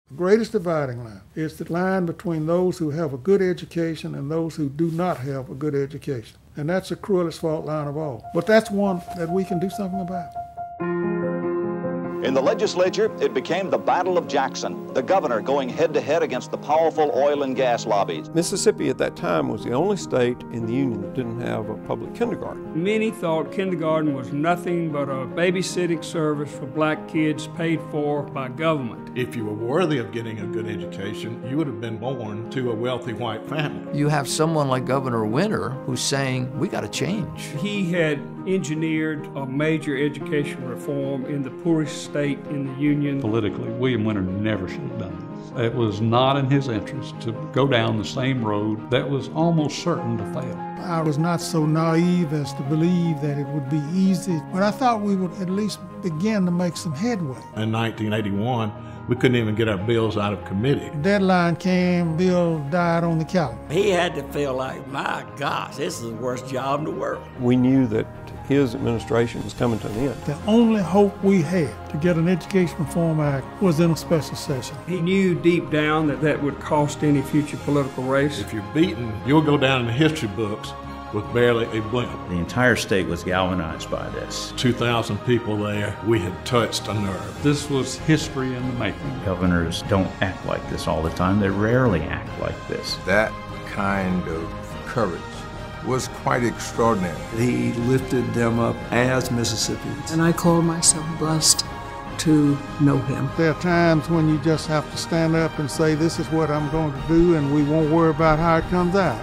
The greatest dividing line is the line between those who have a good education and those who do not have a good education. And that's the cruelest fault line of all. But that's one that we can do something about. In the legislature, it became the Battle of Jackson, the governor going head-to-head against the powerful oil and gas lobbies. Mississippi at that time was the only state in the Union that didn't have a public kindergarten. Many thought kindergarten was nothing but a babysitting service for black kids paid for by government. If you were worthy of getting a good education, you would have been born to a wealthy white family. You have someone like Governor Winter who's saying, we got to change. He had engineered a major education reform in the poorest state in the Union. Politically, William Winter never should have done this. It was not in his interest to go down the same road that was almost certain to fail. I was not so naive as to believe that it would be easy, but I thought we would at least begin to make some headway. In 1981, we couldn't even get our bills out of committee. The deadline came, bill died on the calendar. He had to feel like, my gosh, this is the worst job in the world. We knew that his administration was coming to an end. The only hope we had to get an Education Reform Act was in a special session. He knew deep down that that would cost any future political race. If you're beaten, you'll go down in the history books with barely a blimp. The entire state was galvanized by this. 2,000 people there, we had touched a nerve. This was history in the making. Governors don't act like this all the time. They rarely act like this. That kind of courage was quite extraordinary. He lifted them up as Mississippians. And I call myself blessed to know him. There are times when you just have to stand up and say, this is what I'm going to do, and we won't worry about how it comes out.